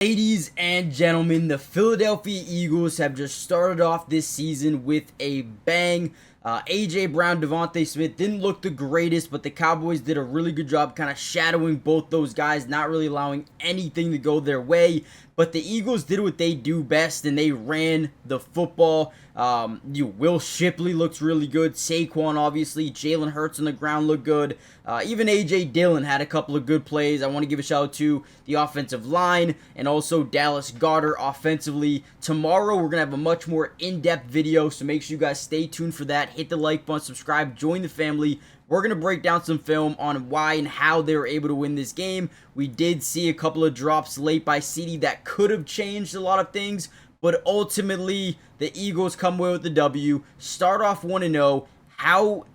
Ladies and gentlemen, the Philadelphia Eagles have just started off this season with a bang. A.J. Brown, Devontae Smith didn't look the greatest, but the Cowboys did a really good job kind of shadowing both those guys, not really allowing anything to go their way. But the Eagles did what they do best, and they ran the football. Will Shipley looks really good. Saquon, obviously. Jalen Hurts on the ground looked good. Even A.J. Dillon had a couple of good plays. I want to give a shout out to the offensive line and also Dallas Goedert offensively. Tomorrow, we're going to have a much more in-depth video, so make sure you guys stay tuned for that. Hit the like button, subscribe, join the family. We're going to break down some film on why and how they were able to win this game. We did see a couple of drops late by CD that could have changed a lot of things, but ultimately, the Eagles come away with the W. Start off 1-0. How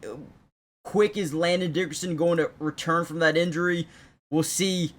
quick is Landon Dickerson going to return from that injury? We'll see.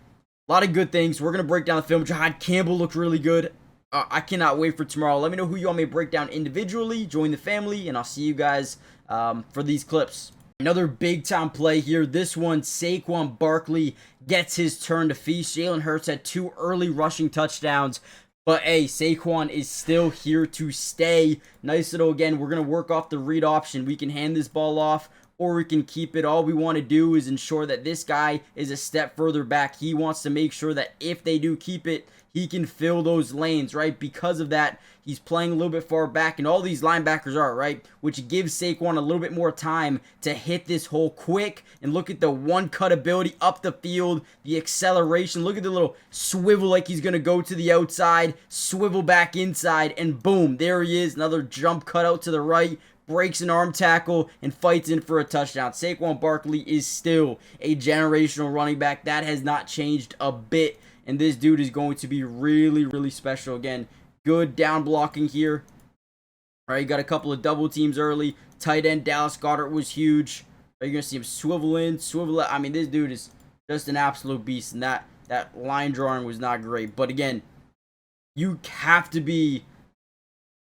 A lot of good things. We're going to break down the film. Jihad Campbell looked really good. I cannot wait for tomorrow. Let me know who you want me to break down individually. Join the family, and I'll see you guys for these clips. Another big-time play here. This one, Saquon Barkley gets his turn to feast. Jalen Hurts had 2 early rushing touchdowns. But, hey, Saquon is still here to stay. Nice little, again, we're going to work off the read option. We can hand this ball off, or we can keep it. All we want to do is ensure that this guy is a step further back. He wants to make sure that if they do keep it, he can fill those lanes, right? Because of that, he's playing a little bit far back, and all these linebackers are, right? Which gives Saquon a little bit more time to hit this hole quick. And look at the one-cut ability up the field, the acceleration. Look at the little swivel like he's going to go to the outside, swivel back inside, and boom, there he is. Another jump cut out to the right, breaks an arm tackle, and fights in for a touchdown. Saquon Barkley is still a generational running back. That has not changed a bit. And this dude is going to be really, really special. Again, good down blocking here. All right, you got a couple of double teams early. Tight end Dallas Goedert was huge. You're going to see him swivel in, swivel out. I mean, this dude is just an absolute beast. And that line drawing was not great. But again, you have to be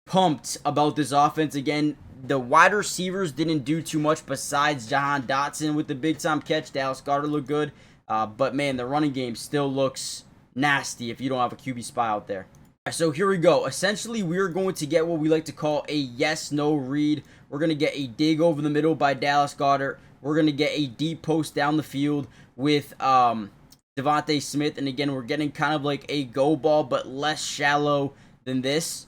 pumped about this offense. Again, the wide receivers didn't do too much besides Jahan Dotson with the big-time catch. Dallas Goedert looked good. But, man, the running game still looks nasty if you don't have a QB spy out there. So here we go. Essentially, we're going to get what we like to call a yes-no read. We're going to get a dig over the middle by Dallas Goedert. We're going to get a deep post down the field with Devontae Smith. And again, we're getting kind of like a go ball, but less shallow than this.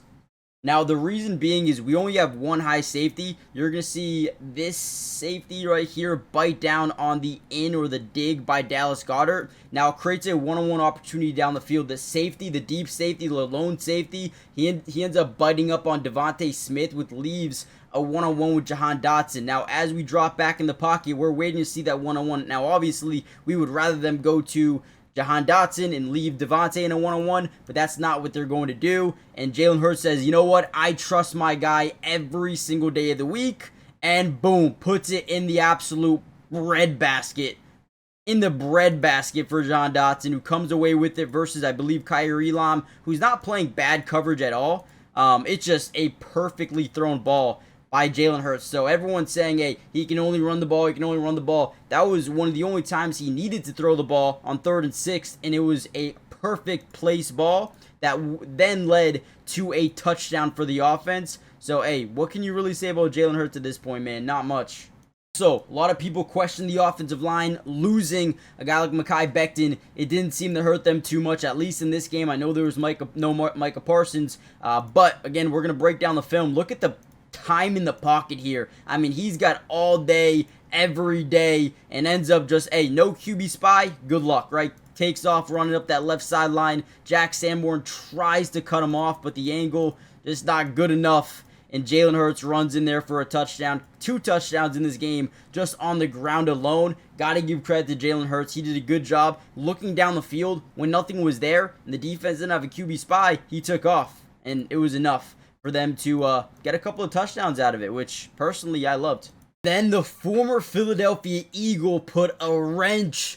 Now, the reason being is we only have one high safety. You're going to see this safety right here bite down on the in or the dig by Dallas Goedert. Now, it creates a one-on-one opportunity down the field. The safety, the deep safety, the lone safety, he ends up biting up on Devontae Smith, which leaves a one-on-one with Jahan Dotson. Now, as we drop back in the pocket, we're waiting to see that one-on-one. Now, obviously, we would rather them go to Jahan Dotson and leave Devontae in a one-on-one, but that's not what they're going to do. And Jalen Hurts says, you know what? I trust my guy every single day of the week. And boom, puts it in the absolute breadbasket. In the breadbasket for Jahan Dotson, who comes away with it versus, I believe, Kyrie Elam, who's not playing bad coverage at all. It's just a perfectly thrown ball by Jalen Hurts. So everyone's saying, hey, he can only run the ball, he can only run the ball. That was one of the only times he needed to throw the ball on 3rd and 6, and it was a perfect place ball that then led to a touchdown for the offense. So, hey, what can you really say about Jalen Hurts at this point, man? Not much. So, a lot of people question the offensive line. Losing a guy like Mekhi Becton, it didn't seem to hurt them too much, at least in this game. I know there was Micah Parsons, but, again, we're going to break down the film. Look at the time in the pocket here. I mean, he's got all day, every day, and ends up just, hey, no QB spy, good luck, right? Takes off running up that left sideline. Jack Sanborn tries to cut him off, but the angle just not good enough. And Jalen Hurts runs in there for a touchdown. 2 touchdowns in this game just on the ground alone. Got to give credit to Jalen Hurts. He did a good job looking down the field when nothing was there and the defense didn't have a QB spy. He took off, and it was enough for them to get a couple of touchdowns out of it, which personally I loved. Then the former Philadelphia Eagle put a wrench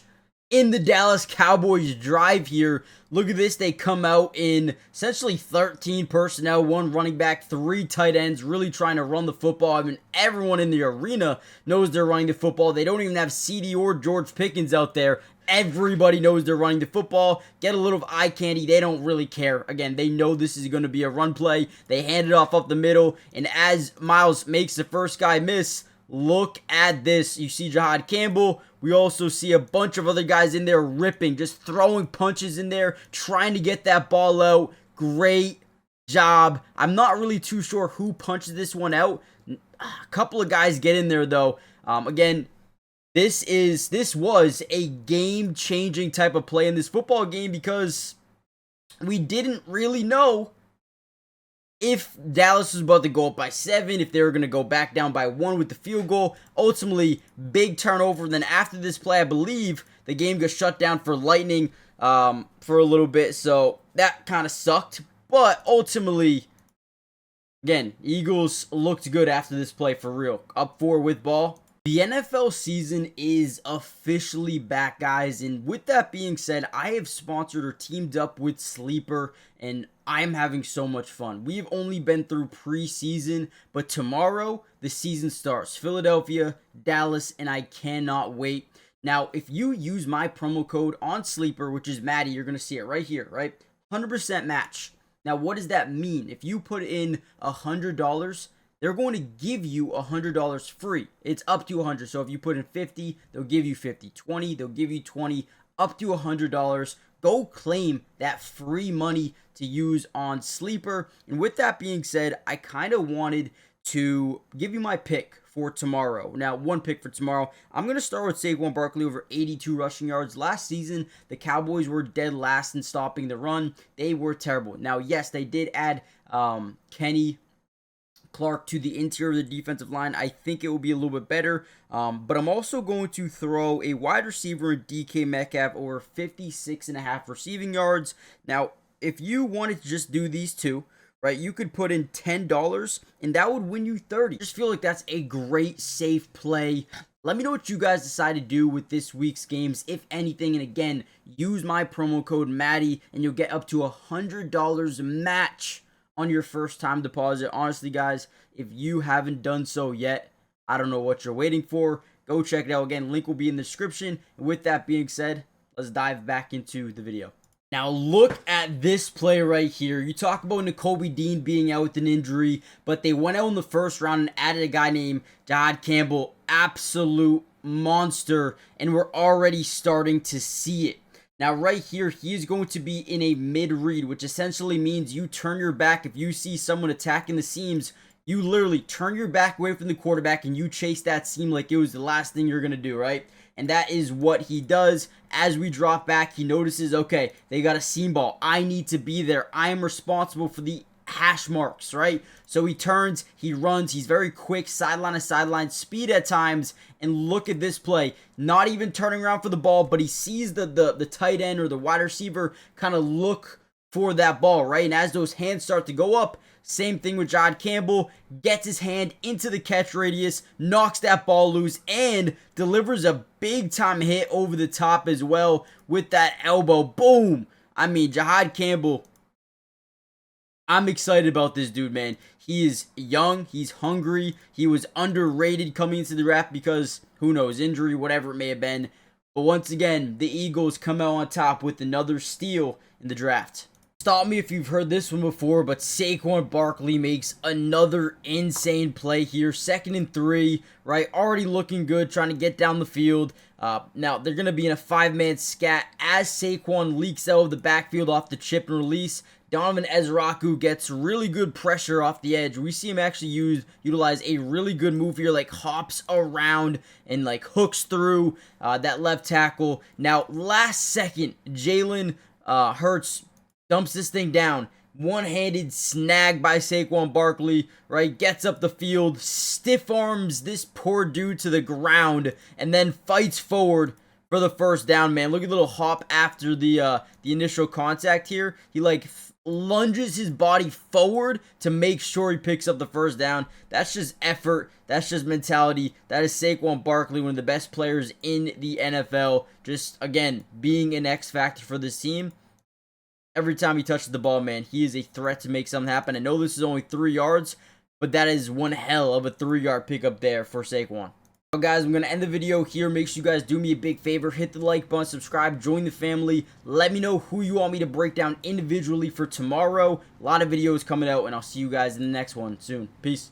in the Dallas Cowboys drive here. Look at this. They come out in essentially 13 personnel, 1 running back, 3 tight ends, really trying to run the football. I mean, everyone in the arena knows they're running the football. They don't even have CD or George Pickens out there. Everybody knows they're running the football. Get a little eye candy. They don't really care. Again, they know this is going to be a run play. They hand it off up the middle. And as Miles makes the first guy miss, look at this. You see Jihad Campbell. We also see a bunch of other guys in there ripping, just throwing punches in there, trying to get that ball out. Great job. I'm not really too sure who punches this one out. A couple of guys get in there, though. Again, this was a game-changing type of play in this football game because we didn't really know if Dallas was about to go up by 7, if they were going to go back down by 1 with the field goal. Ultimately, big turnover. Then after this play, I believe the game got shut down for lightning for a little bit, so that kind of sucked. But ultimately, again, Eagles looked good after this play for real. Up 4 with ball. The NFL season is officially back, guys, and with that being said, I have sponsored or teamed up with Sleeper, and I'm having so much fun. We've only been through preseason, but tomorrow the season starts. Philadelphia, Dallas, and I cannot wait. Now, if you use my promo code on Sleeper, which is Maddie, you're going to see it right here, right? 100% match. Now, what does that mean? If you put in $100, they're going to give you $100 free. It's up to $100. So if you put in 50, they'll give you 50. 20, they'll give you 20, up to $100. Go claim that free money to use on Sleeper. And with that being said, I kind of wanted to give you my pick for tomorrow. Now, one pick for tomorrow. I'm going to start with Saquon Barkley over 82 rushing yards. Last season, the Cowboys were dead last in stopping the run. They were terrible. Now, yes, they did add Kenny Clark to the interior of the defensive line. I think it will be a little bit better. But I'm also going to throw a wide receiver in DK Metcalf over 56.5 receiving yards. Now, if you wanted to just do these two, right, you could put in $10 and that would win you 30. I just feel like that's a great safe play. Let me know what you guys decide to do with this week's games, if anything. And again, use my promo code Maddie and you'll get up to $100 match on your first time deposit. Honestly, guys, if you haven't done so yet, I don't know what you're waiting for. Go check it out. Again, link will be in the description. And with that being said, let's dive back into the video. Now, look at this play right here. You talk about Nakobe Dean being out with an injury, but they went out in the first round and added a guy named Jihad Campbell. Absolute monster, and we're already starting to see it. Now, right here, he is going to be in a mid-read, which essentially means you turn your back. If you see someone attacking the seams, you literally turn your back away from the quarterback and you chase that seam like it was the last thing you're going to do, right? And that is what he does. As we drop back, he notices, okay, they got a seam ball. I need to be there. I am responsible for the hash marks, right? So he turns, he runs, he's very quick, sideline to sideline, speed at times, and look at this play. Not even turning around for the ball, but he sees the tight end or the wide receiver kind of look for that ball, right? And as those hands start to go up, same thing with Jihad Campbell, gets his hand into the catch radius, knocks that ball loose, and delivers a big-time hit over the top as well with that elbow. Boom! I mean, Jihad Campbell, I'm excited about this dude, man. He is young, he's hungry, he was underrated coming into the draft because, who knows, injury, whatever it may have been. But once again, the Eagles come out on top with another steal in the draft. Stop me if you've heard this one before, but Saquon Barkley makes another insane play here. 2nd and 3, right? Already looking good, trying to get down the field. Now, they're going to be in a 5-man scat as Saquon leaks out of the backfield off the chip and release. Donovan Ezraku gets really good pressure off the edge. We see him actually utilize a really good move here, like hops around and like hooks through that left tackle. Now, last second, Jalen Hurts dumps this thing down. One-handed snag by Saquon Barkley, right? Gets up the field, stiff arms this poor dude to the ground, and then fights forward for the first down, man. Look at the little hop after the initial contact here. He like lunges his body forward to make sure he picks up the first down. That's just effort. That's just mentality. That is Saquon Barkley, one of the best players in the NFL. Just, again, being an X factor for this team. Every time he touches the ball, man, he is a threat to make something happen. I know this is only 3 yards, but that is one hell of a 3-yard pickup there for Saquon. Well, guys, I'm going to end the video here. Make sure you guys do me a big favor. Hit the like button, subscribe, join the family. Let me know who you want me to break down individually for tomorrow. A lot of videos coming out, and I'll see you guys in the next one soon. Peace.